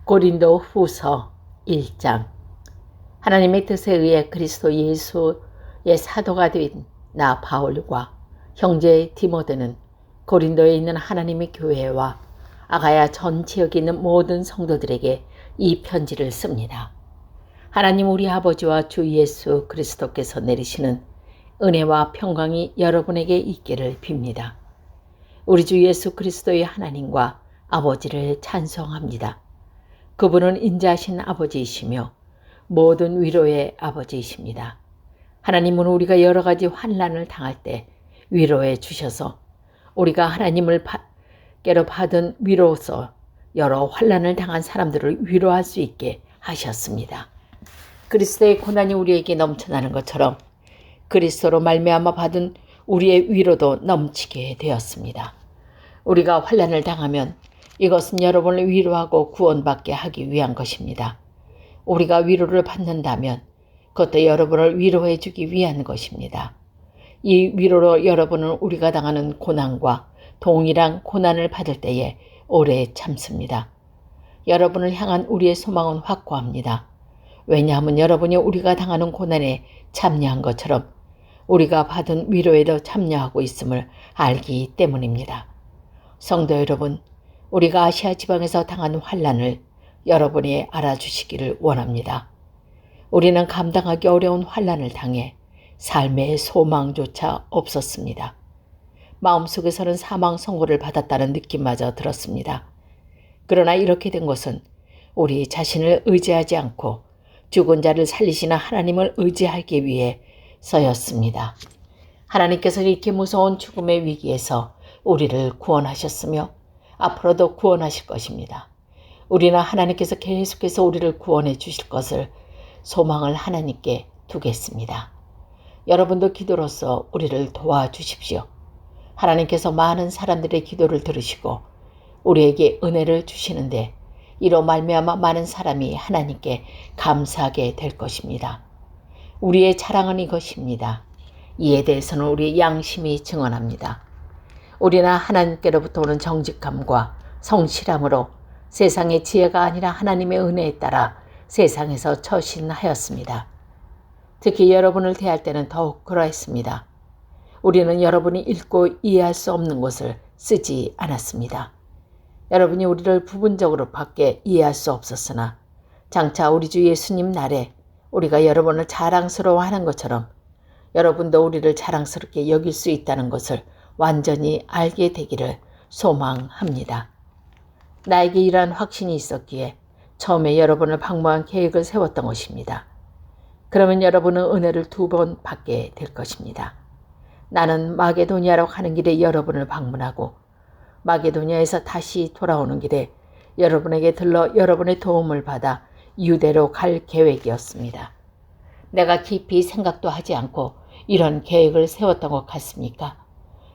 고린도 후서 1장. 하나님의 뜻에 의해 그리스도 예수의 사도가 된 나 바울과 형제 디모데는 고린도에 있는 하나님의 교회와 아가야 전 지역에 있는 모든 성도들에게 이 편지를 씁니다. 하나님 우리 아버지와 주 예수 그리스도께서 내리시는 은혜와 평강이 여러분에게 있기를 빕니다. 우리 주 예수 그리스도의 하나님과 아버지를 찬송합니다. 그분은 인자하신 아버지이시며 모든 위로의 아버지이십니다. 하나님은 우리가 여러 가지 환난을 당할 때 위로해 주셔서 우리가 하나님께로 받은 위로로서 여러 환난을 당한 사람들을 위로할 수 있게 하셨습니다. 그리스도의 고난이 우리에게 넘쳐나는 것처럼 그리스도로 말미암아 받은 우리의 위로도 넘치게 되었습니다. 우리가 환난을 당하면 이것은 여러분을 위로하고 구원받게 하기 위한 것입니다. 우리가 위로를 받는다면 그것도 여러분을 위로해 주기 위한 것입니다. 이 위로로 여러분은 우리가 당하는 고난과 동일한 고난을 받을 때에 오래 참습니다. 여러분을 향한 우리의 소망은 확고합니다. 왜냐하면 여러분이 우리가 당하는 고난에 참여한 것처럼 우리가 받은 위로에도 참여하고 있음을 알기 때문입니다. 성도 여러분, 우리가 아시아 지방에서 당한 환난을 여러분이 알아주시기를 원합니다. 우리는 감당하기 어려운 환난을 당해 삶의 소망조차 없었습니다. 마음속에서는 사망 선고를 받았다는 느낌마저 들었습니다. 그러나 이렇게 된 것은 우리 자신을 의지하지 않고 죽은 자를 살리시는 하나님을 의지하기 위해서였습니다. 하나님께서 이렇게 무서운 죽음의 위기에서 우리를 구원하셨으며 앞으로도 구원하실 것입니다. 우리는 하나님께서 계속해서 우리를 구원해 주실 것을 소망을 하나님께 두겠습니다. 여러분도 기도로서 우리를 도와주십시오. 하나님께서 많은 사람들의 기도를 들으시고 우리에게 은혜를 주시는데 이로 말미암아 많은 사람이 하나님께 감사하게 될 것입니다. 우리의 자랑은 이것입니다. 이에 대해서는 우리의 양심이 증언합니다. 우리는 하나님께로부터 오는 정직함과 성실함으로 세상의 지혜가 아니라 하나님의 은혜에 따라 세상에서 처신하였습니다. 특히 여러분을 대할 때는 더욱 그러했습니다. 우리는 여러분이 읽고 이해할 수 없는 것을 쓰지 않았습니다. 여러분이 우리를 부분적으로 밖에 이해할 수 없었으나 장차 우리 주 예수님 날에 우리가 여러분을 자랑스러워하는 것처럼 여러분도 우리를 자랑스럽게 여길 수 있다는 것을 완전히 알게 되기를 소망합니다. 나에게 이러한 확신이 있었기에 처음에 여러분을 방문한 계획을 세웠던 것입니다. 그러면 여러분은 은혜를 2번 받게 될 것입니다. 나는 마게도니아로 가는 길에 여러분을 방문하고 마게도니아에서 다시 돌아오는 길에 여러분에게 들러 여러분의 도움을 받아 유대로 갈 계획이었습니다. 내가 깊이 생각도 하지 않고 이런 계획을 세웠던 것 같습니까?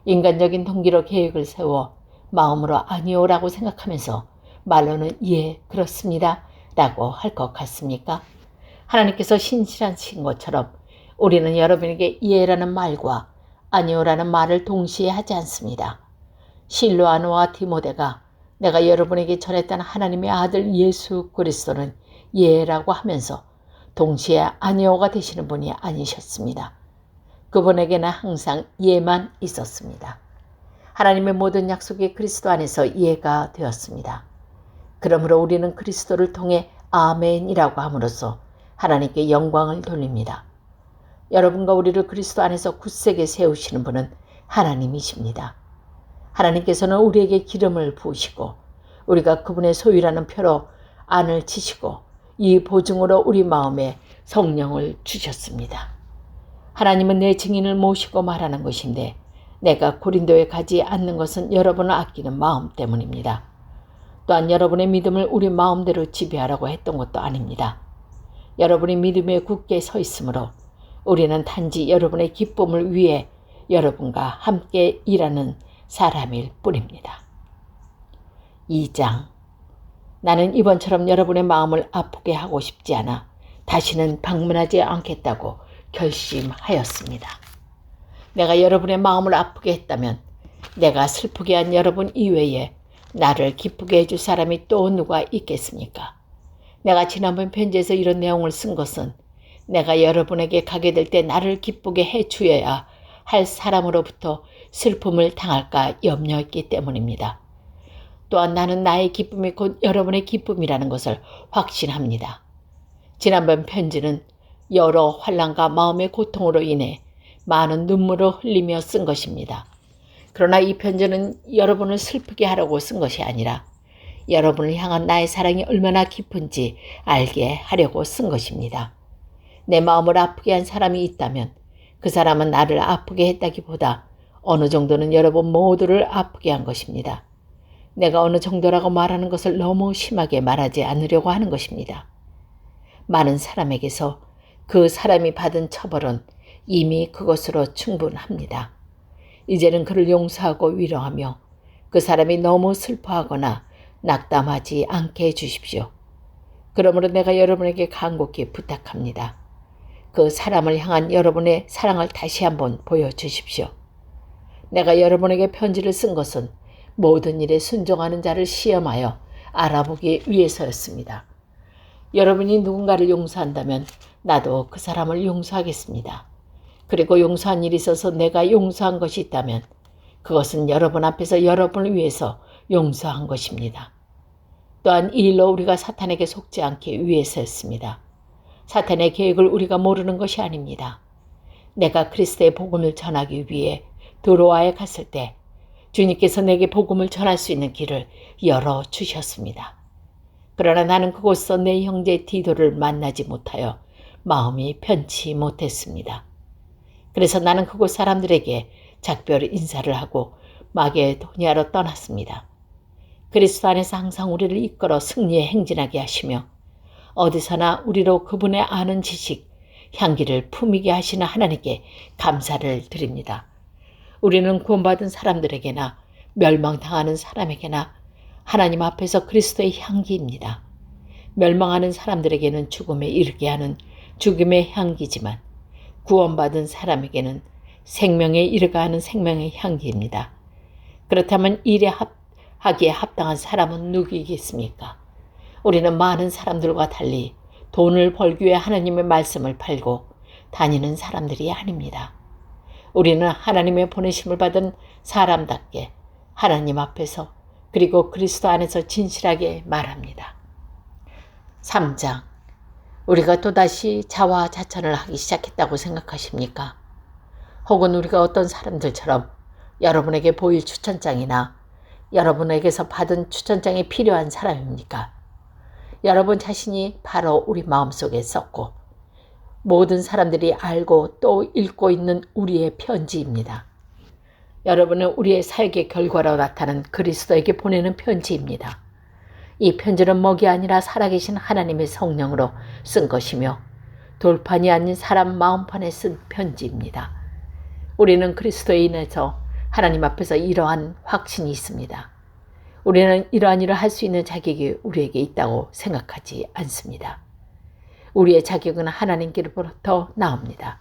인간적인 동기로 계획을 세워 마음으로 아니오라고 생각하면서 말로는 예, 그렇습니다 라고 할 것 같습니까? 하나님께서 신실하신 것처럼 우리는 여러분에게 예라는 말과 아니오라는 말을 동시에 하지 않습니다. 실로아노와 디모데가 내가 여러분에게 전했던 하나님의 아들 예수 그리스도는 예라고 하면서 동시에 아니오가 되시는 분이 아니셨습니다. 그분에게는 항상 예만 있었습니다. 하나님의 모든 약속이 그리스도 안에서 이해가 되었습니다. 그러므로 우리는 그리스도를 통해 아멘이라고 함으로써 하나님께 영광을 돌립니다. 여러분과 우리를 그리스도 안에서 굳세게 세우시는 분은 하나님이십니다. 하나님께서는 우리에게 기름을 부으시고 우리가 그분의 소유라는 표로 안을 치시고 이 보증으로 우리 마음에 성령을 주셨습니다. 하나님은 내 증인을 모시고 말하는 것인데 내가 고린도에 가지 않는 것은 여러분을 아끼는 마음 때문입니다. 또한 여러분의 믿음을 우리 마음대로 지배하라고 했던 것도 아닙니다. 여러분이 믿음에 굳게 서 있으므로 우리는 단지 여러분의 기쁨을 위해 여러분과 함께 일하는 사람일 뿐입니다. 2장. 나는 이번처럼 여러분의 마음을 아프게 하고 싶지 않아 다시는 방문하지 않겠다고 결심하였습니다. 내가 여러분의 마음을 아프게 했다면 내가 슬프게 한 여러분 이외에 나를 기쁘게 해줄 사람이 또 누가 있겠습니까? 내가 지난번 편지에서 이런 내용을 쓴 것은 내가 여러분에게 가게 될 때 나를 기쁘게 해 주어야 할 사람으로부터 슬픔을 당할까 염려했기 때문입니다. 또한 나는 나의 기쁨이 곧 여러분의 기쁨이라는 것을 확신합니다. 지난번 편지는 여러 환난과 마음의 고통으로 인해 많은 눈물을 흘리며 쓴 것입니다. 그러나 이 편지는 여러분을 슬프게 하려고 쓴 것이 아니라 여러분을 향한 나의 사랑이 얼마나 깊은지 알게 하려고 쓴 것입니다. 내 마음을 아프게 한 사람이 있다면 그 사람은 나를 아프게 했다기보다 어느 정도는 여러분 모두를 아프게 한 것입니다. 내가 어느 정도라고 말하는 것을 너무 심하게 말하지 않으려고 하는 것입니다. 많은 사람에게서 그 사람이 받은 처벌은 이미 그것으로 충분합니다. 이제는 그를 용서하고 위로하며 그 사람이 너무 슬퍼하거나 낙담하지 않게 해주십시오. 그러므로 내가 여러분에게 간곡히 부탁합니다. 그 사람을 향한 여러분의 사랑을 다시 한번 보여주십시오. 내가 여러분에게 편지를 쓴 것은 모든 일에 순종하는 자를 시험하여 알아보기 위해서였습니다. 여러분이 누군가를 용서한다면 나도 그 사람을 용서하겠습니다. 그리고 용서한 일이 있어서 내가 용서한 것이 있다면 그것은 여러분 앞에서 여러분을 위해서 용서한 것입니다. 또한 이 일로 우리가 사탄에게 속지 않기 위해서였습니다. 사탄의 계획을 우리가 모르는 것이 아닙니다. 내가 그리스도의 복음을 전하기 위해 드로아에 갔을 때 주님께서 내게 복음을 전할 수 있는 길을 열어주셨습니다. 그러나 나는 그곳에서 내 형제 디도를 만나지 못하여 마음이 편치 못했습니다. 그래서 나는 그곳 사람들에게 작별 인사를 하고 마게도니아로 떠났습니다. 그리스도 안에서 항상 우리를 이끌어 승리에 행진하게 하시며 어디서나 우리로 그분의 아는 지식, 향기를 품이게 하시는 하나님께 감사를 드립니다. 우리는 구원받은 사람들에게나 멸망당하는 사람에게나 하나님 앞에서 그리스도의 향기입니다. 멸망하는 사람들에게는 죽음에 이르게 하는 죽음의 향기지만 구원받은 사람에게는 생명에 이르게 하는 생명의 향기입니다. 그렇다면 일에 하기에 합당한 사람은 누구이겠습니까? 우리는 많은 사람들과 달리 돈을 벌기 위해 하나님의 말씀을 팔고 다니는 사람들이 아닙니다. 우리는 하나님의 보내심을 받은 사람답게 하나님 앞에서 그리고 그리스도 안에서 진실하게 말합니다. 3장. 우리가 또다시 자화자찬을 하기 시작했다고 생각하십니까? 혹은 우리가 어떤 사람들처럼 여러분에게 보일 추천장이나 여러분에게서 받은 추천장이 필요한 사람입니까? 여러분 자신이 바로 우리 마음속에 썼고 모든 사람들이 알고 또 읽고 있는 우리의 편지입니다. 여러분은 우리의 사역의 결과로 나타난 그리스도에게 보내는 편지입니다. 이 편지는 먹이 아니라 살아계신 하나님의 성령으로 쓴 것이며 돌판이 아닌 사람 마음판에 쓴 편지입니다. 우리는 그리스도에 인해서 하나님 앞에서 이러한 확신이 있습니다. 우리는 이러한 일을 할 수 있는 자격이 우리에게 있다고 생각하지 않습니다. 우리의 자격은 하나님께로부터 나옵니다.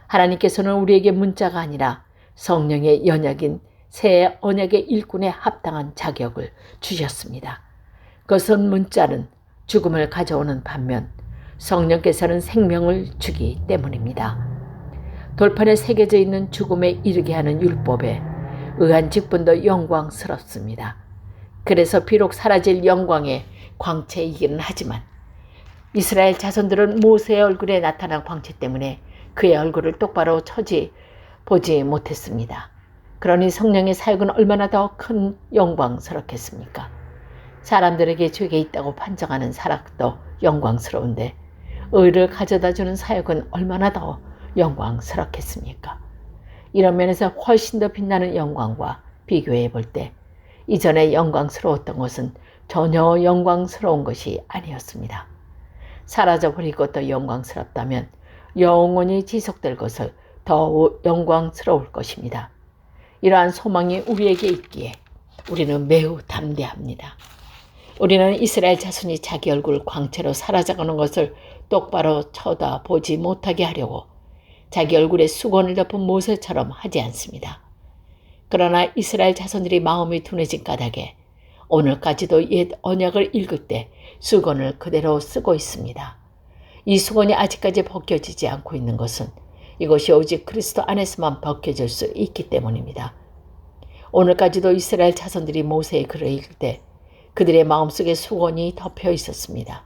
하나님께서는 우리에게 문자가 아니라 성령의 연약인 새 언약의 일꾼에 합당한 자격을 주셨습니다. 그것은 문자는 죽음을 가져오는 반면 성령께서는 생명을 주기 때문입니다. 돌판에 새겨져 있는 죽음에 이르게 하는 율법에 의한 직분도 영광스럽습니다. 그래서 비록 사라질 영광의 광채이기는 하지만 이스라엘 자손들은 모세의 얼굴에 나타난 광채 때문에 그의 얼굴을 똑바로 보지 못했습니다. 그러니 성령의 사역은 얼마나 더 큰 영광스럽겠습니까? 사람들에게 죄가 있다고 판정하는 사역도 영광스러운데 의를 가져다주는 사역은 얼마나 더 영광스럽겠습니까? 이런 면에서 훨씬 더 빛나는 영광과 비교해 볼 때 이전에 영광스러웠던 것은 전혀 영광스러운 것이 아니었습니다. 사라져버리고 또 영광스럽다면 영원히 지속될 것을 더욱 영광스러울 것입니다. 이러한 소망이 우리에게 있기에 우리는 매우 담대합니다. 우리는 이스라엘 자손이 자기 얼굴 광채로 사라져가는 것을 똑바로 쳐다보지 못하게 하려고 자기 얼굴에 수건을 덮은 모세처럼 하지 않습니다. 그러나 이스라엘 자손들이 마음이 둔해진 까닭에 오늘까지도 옛 언약을 읽을 때 수건을 그대로 쓰고 있습니다. 이 수건이 아직까지 벗겨지지 않고 있는 것은 이것이 오직 그리스도 안에서만 벗겨질 수 있기 때문입니다. 오늘까지도 이스라엘 자손들이 모세의 글을 읽을 때 그들의 마음속에 수건이 덮여 있었습니다.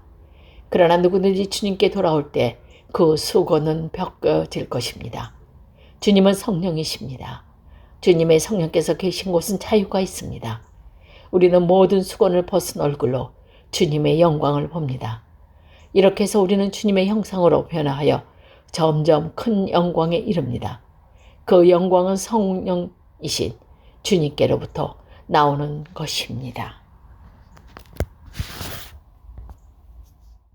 그러나 누구든지 주님께 돌아올 때 그 수건은 벗겨질 것입니다. 주님은 성령이십니다. 주님의 성령께서 계신 곳은 자유가 있습니다. 우리는 모든 수건을 벗은 얼굴로 주님의 영광을 봅니다. 이렇게 해서 우리는 주님의 형상으로 변화하여 점점 큰 영광에 이릅니다. 그 영광은 성령이신 주님께로부터 나오는 것입니다.